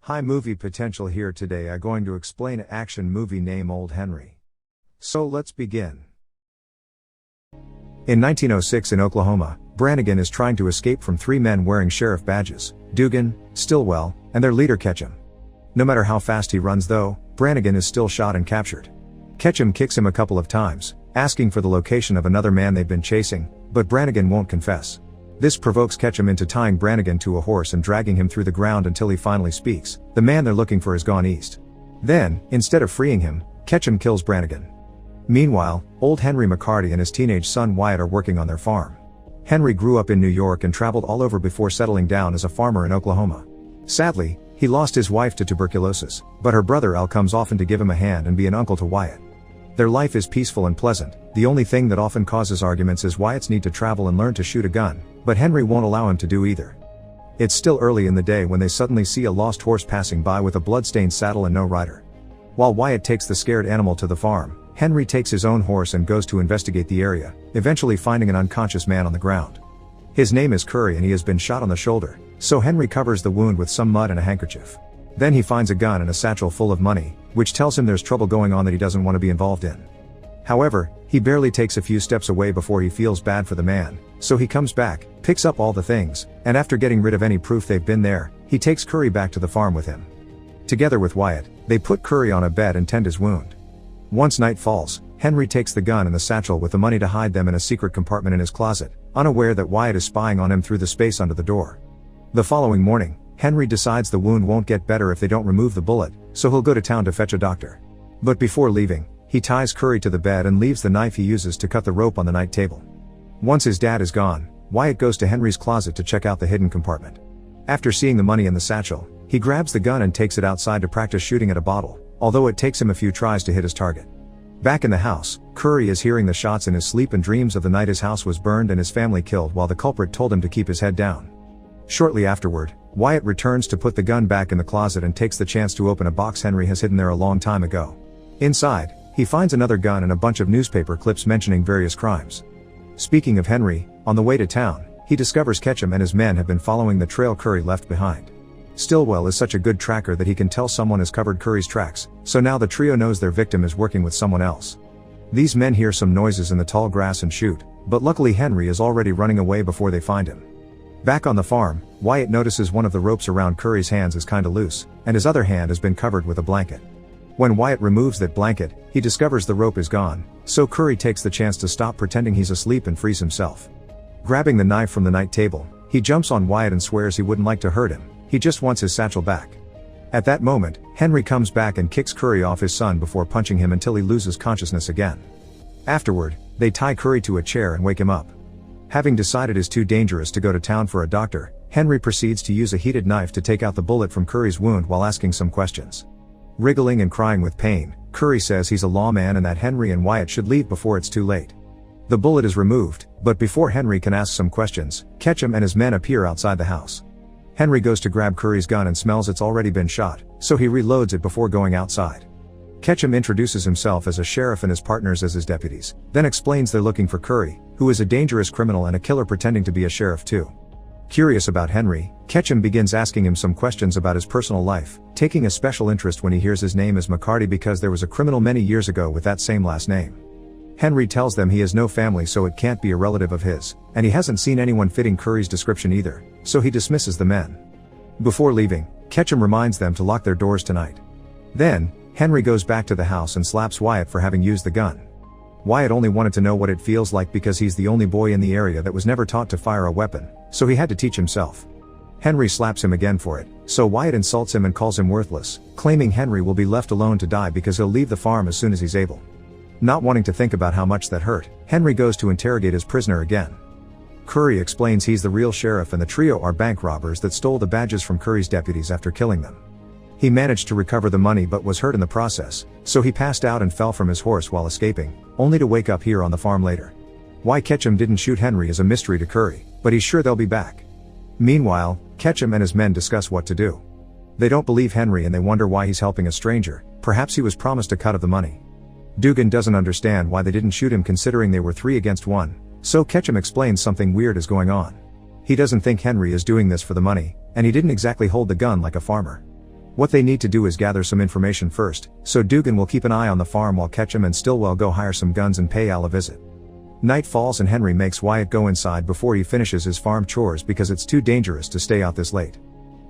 High movie potential here today. I'm going to explain an action movie name Old Henry. So let's begin. In 1906 in Oklahoma, Brannigan is trying to escape from three men wearing sheriff badges, Dugan, Stillwell, and their leader Ketchum. No matter how fast he runs though, Brannigan is still shot and captured. Ketchum kicks him a couple of times, asking for the location of another man they've been chasing, but Brannigan won't confess. This provokes Ketchum into tying Brannigan to a horse and dragging him through the ground until he finally speaks. The man they're looking for has gone east. Then, instead of freeing him, Ketchum kills Brannigan. Meanwhile, old Henry McCarty and his teenage son Wyatt are working on their farm. Henry grew up in New York and traveled all over before settling down as a farmer in Oklahoma. Sadly, he lost his wife to tuberculosis, but her brother Al comes often to give him a hand and be an uncle to Wyatt. Their life is peaceful and pleasant. The only thing that often causes arguments is Wyatt's need to travel and learn to shoot a gun, but Henry won't allow him to do either. It's still early in the day when they suddenly see a lost horse passing by with a bloodstained saddle and no rider. While Wyatt takes the scared animal to the farm, Henry takes his own horse and goes to investigate the area, eventually finding an unconscious man on the ground. His name is Curry and he has been shot on the shoulder, so Henry covers the wound with some mud and a handkerchief. Then he finds a gun and a satchel full of money, which tells him there's trouble going on that he doesn't want to be involved in. However, he barely takes a few steps away before he feels bad for the man, so he comes back, picks up all the things, and after getting rid of any proof they've been there, he takes Curry back to the farm with him. Together with Wyatt, they put Curry on a bed and tend his wound. Once night falls, Henry takes the gun and the satchel with the money to hide them in a secret compartment in his closet, unaware that Wyatt is spying on him through the space under the door. The following morning, Henry decides the wound won't get better if they don't remove the bullet, so he'll go to town to fetch a doctor. But before leaving, he ties Curry to the bed and leaves the knife he uses to cut the rope on the night table. Once his dad is gone, Wyatt goes to Henry's closet to check out the hidden compartment. After seeing the money in the satchel, he grabs the gun and takes it outside to practice shooting at a bottle, although it takes him a few tries to hit his target. Back in the house, Curry is hearing the shots in his sleep and dreams of the night his house was burned and his family killed while the culprit told him to keep his head down. Shortly afterward, Wyatt returns to put the gun back in the closet and takes the chance to open a box Henry has hidden there a long time ago. Inside, he finds another gun and a bunch of newspaper clips mentioning various crimes. Speaking of Henry, on the way to town, he discovers Ketchum and his men have been following the trail Curry left behind. Stillwell is such a good tracker that he can tell someone has covered Curry's tracks, so now the trio knows their victim is working with someone else. These men hear some noises in the tall grass and shoot, but luckily Henry is already running away before they find him. Back on the farm, Wyatt notices one of the ropes around Curry's hands is kinda loose, and his other hand has been covered with a blanket. When Wyatt removes that blanket, he discovers the rope is gone, so Curry takes the chance to stop pretending he's asleep and frees himself. Grabbing the knife from the night table, he jumps on Wyatt and swears he wouldn't like to hurt him, he just wants his satchel back. At that moment, Henry comes back and kicks Curry off his son before punching him until he loses consciousness again. Afterward, they tie Curry to a chair and wake him up. Having decided it's too dangerous to go to town for a doctor, Henry proceeds to use a heated knife to take out the bullet from Curry's wound while asking some questions. Wriggling and crying with pain, Curry says he's a lawman and that Henry and Wyatt should leave before it's too late. The bullet is removed, but before Henry can ask some questions, Ketchum and his men appear outside the house. Henry goes to grab Curry's gun and smells it's already been shot, so he reloads it before going outside. Ketchum introduces himself as a sheriff and his partners as his deputies, then explains they're looking for Curry, who is a dangerous criminal and a killer pretending to be a sheriff too. Curious about Henry, Ketchum begins asking him some questions about his personal life, taking a special interest when he hears his name is McCarty because there was a criminal many years ago with that same last name. Henry tells them he has no family so it can't be a relative of his, and he hasn't seen anyone fitting Curry's description either, so he dismisses the men. Before leaving, Ketchum reminds them to lock their doors tonight. Then, Henry goes back to the house and slaps Wyatt for having used the gun. Wyatt only wanted to know what it feels like because he's the only boy in the area that was never taught to fire a weapon, so he had to teach himself. Henry slaps him again for it, so Wyatt insults him and calls him worthless, claiming Henry will be left alone to die because he'll leave the farm as soon as he's able. Not wanting to think about how much that hurt, Henry goes to interrogate his prisoner again. Curry explains he's the real sheriff and the trio are bank robbers that stole the badges from Curry's deputies after killing them. He managed to recover the money but was hurt in the process, so he passed out and fell from his horse while escaping, only to wake up here on the farm later. Why Ketchum didn't shoot Henry is a mystery to Curry, but he's sure they'll be back. Meanwhile, Ketchum and his men discuss what to do. They don't believe Henry and they wonder why he's helping a stranger, perhaps he was promised a cut of the money. Dugan doesn't understand why they didn't shoot him considering they were 3 against 1, so Ketchum explains something weird is going on. He doesn't think Henry is doing this for the money, and he didn't exactly hold the gun like a farmer. What they need to do is gather some information first, so Dugan will keep an eye on the farm while Ketchum and Stillwell go hire some guns and pay Al a visit. Night falls and Henry makes Wyatt go inside before he finishes his farm chores because it's too dangerous to stay out this late.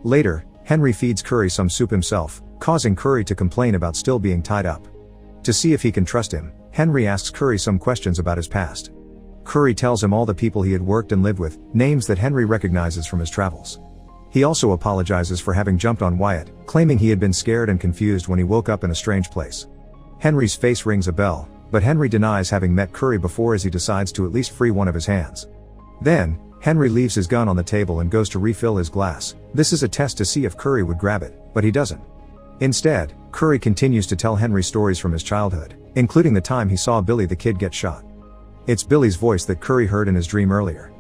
Later, Henry feeds Curry some soup himself, causing Curry to complain about still being tied up. To see if he can trust him, Henry asks Curry some questions about his past. Curry tells him all the people he had worked and lived with, names that Henry recognizes from his travels. He also apologizes for having jumped on Wyatt, claiming he had been scared and confused when he woke up in a strange place. Henry's face rings a bell, but Henry denies having met Curry before as he decides to at least free one of his hands. Then, Henry leaves his gun on the table and goes to refill his glass. This is a test to see if Curry would grab it, but he doesn't. Instead, Curry continues to tell Henry stories from his childhood, including the time he saw Billy the Kid get shot. It's Billy's voice that Curry heard in his dream earlier.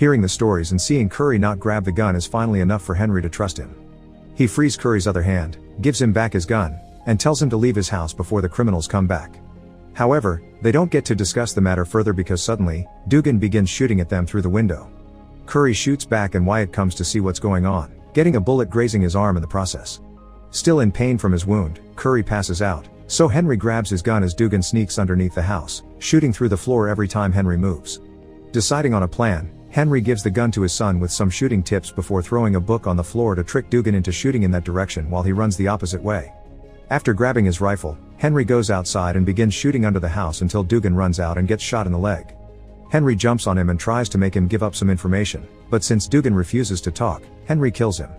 Hearing the stories and seeing Curry not grab the gun is finally enough for Henry to trust him. He frees Curry's other hand, gives him back his gun, and tells him to leave his house before the criminals come back. However, they don't get to discuss the matter further because suddenly, Dugan begins shooting at them through the window. Curry shoots back and Wyatt comes to see what's going on, getting a bullet grazing his arm in the process. Still in pain from his wound, Curry passes out, so Henry grabs his gun as Dugan sneaks underneath the house, shooting through the floor every time Henry moves. Deciding on a plan, Henry gives the gun to his son with some shooting tips before throwing a book on the floor to trick Dugan into shooting in that direction while he runs the opposite way. After grabbing his rifle, Henry goes outside and begins shooting under the house until Dugan runs out and gets shot in the leg. Henry jumps on him and tries to make him give up some information, but since Dugan refuses to talk, Henry kills him.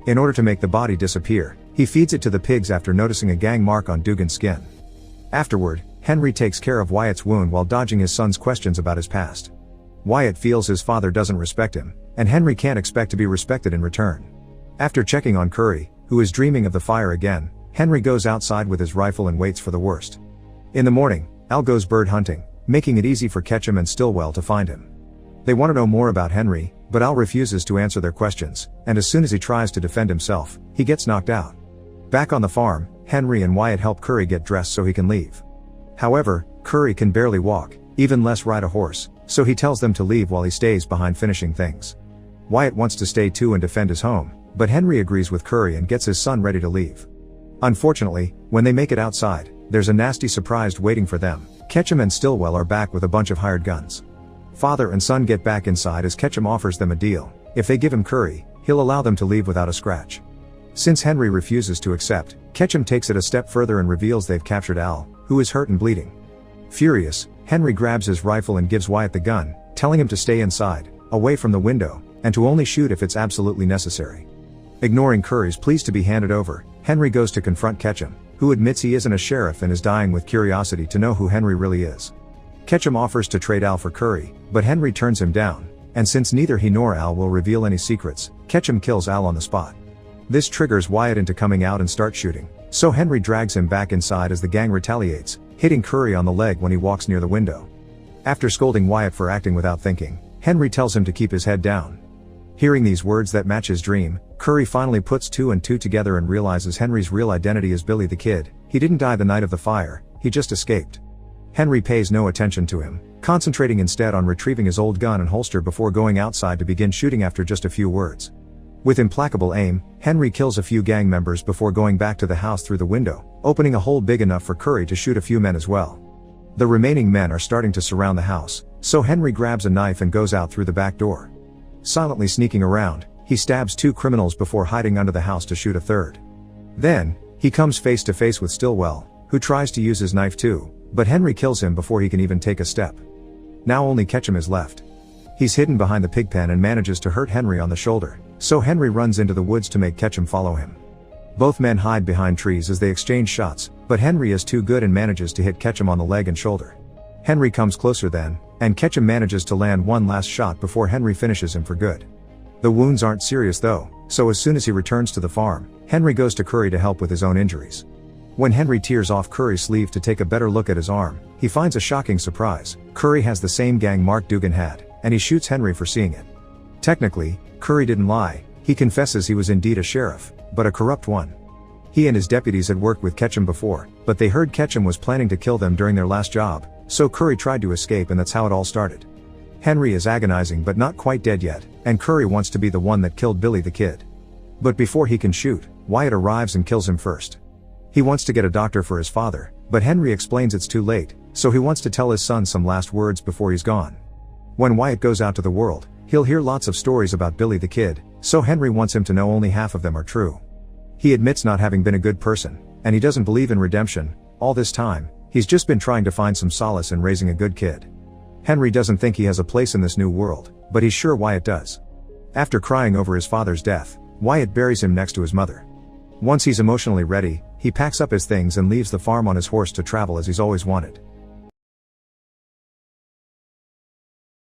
In order to make the body disappear, he feeds it to the pigs after noticing a gang mark on Dugan's skin. Afterward, Henry takes care of Wyatt's wound while dodging his son's questions about his past. Wyatt feels his father doesn't respect him, and Henry can't expect to be respected in return. After checking on Curry, who is dreaming of the fire again, Henry goes outside with his rifle and waits for the worst. In the morning, Al goes bird hunting, making it easy for Ketchum and Stillwell to find him. They want to know more about Henry, but Al refuses to answer their questions, and as soon as he tries to defend himself, he gets knocked out. Back on the farm, Henry and Wyatt help Curry get dressed so he can leave. However, Curry can barely walk, even less ride a horse, so he tells them to leave while he stays behind finishing things. Wyatt wants to stay too and defend his home, but Henry agrees with Curry and gets his son ready to leave. Unfortunately, when they make it outside, there's a nasty surprise waiting for them. Ketchum and Stillwell are back with a bunch of hired guns. Father and son get back inside as Ketchum offers them a deal. If they give him Curry, he'll allow them to leave without a scratch. Since Henry refuses to accept, Ketchum takes it a step further and reveals they've captured Al, who is hurt and bleeding. Furious, Henry grabs his rifle and gives Wyatt the gun, telling him to stay inside, away from the window, and to only shoot if it's absolutely necessary. Ignoring Curry's pleas to be handed over, Henry goes to confront Ketchum, who admits he isn't a sheriff and is dying with curiosity to know who Henry really is. Ketchum offers to trade Al for Curry, but Henry turns him down, and since neither he nor Al will reveal any secrets, Ketchum kills Al on the spot. This triggers Wyatt into coming out and start shooting, so Henry drags him back inside as the gang retaliates, hitting Curry on the leg when he walks near the window. After scolding Wyatt for acting without thinking, Henry tells him to keep his head down. Hearing these words that match his dream, Curry finally puts two and two together and realizes Henry's real identity is Billy the Kid. He didn't die the night of the fire, he just escaped. Henry pays no attention to him, concentrating instead on retrieving his old gun and holster before going outside to begin shooting after just a few words. With implacable aim, Henry kills a few gang members before going back to the house through the window, opening a hole big enough for Curry to shoot a few men as well. The remaining men are starting to surround the house, so Henry grabs a knife and goes out through the back door. Silently sneaking around, he stabs two criminals before hiding under the house to shoot a third. Then, he comes face to face with Stillwell, who tries to use his knife too, but Henry kills him before he can even take a step. Now only Ketchum is left. He's hidden behind the pig pen and manages to hurt Henry on the shoulder, so Henry runs into the woods to make Ketchum follow him. Both men hide behind trees as they exchange shots, but Henry is too good and manages to hit Ketchum on the leg and shoulder. Henry comes closer then, and Ketchum manages to land one last shot before Henry finishes him for good. The wounds aren't serious though, so as soon as he returns to the farm, Henry goes to Curry to help with his own injuries. When Henry tears off Curry's sleeve to take a better look at his arm, he finds a shocking surprise. Curry has the same gang mark Dugan had, and he shoots Henry for seeing it. Technically, Curry didn't lie. He confesses he was indeed a sheriff, but a corrupt one. He and his deputies had worked with Ketchum before, but they heard Ketchum was planning to kill them during their last job, so Curry tried to escape and that's how it all started. Henry is agonizing but not quite dead yet, and Curry wants to be the one that killed Billy the Kid. But before he can shoot, Wyatt arrives and kills him first. He wants to get a doctor for his father, but Henry explains it's too late, so he wants to tell his son some last words before he's gone. When Wyatt goes out to the world, he'll hear lots of stories about Billy the Kid, so Henry wants him to know only half of them are true. He admits not having been a good person, and he doesn't believe in redemption. All this time, he's just been trying to find some solace in raising a good kid. Henry doesn't think he has a place in this new world, but he's sure Wyatt does. After crying over his father's death, Wyatt buries him next to his mother. Once he's emotionally ready, he packs up his things and leaves the farm on his horse to travel as he's always wanted.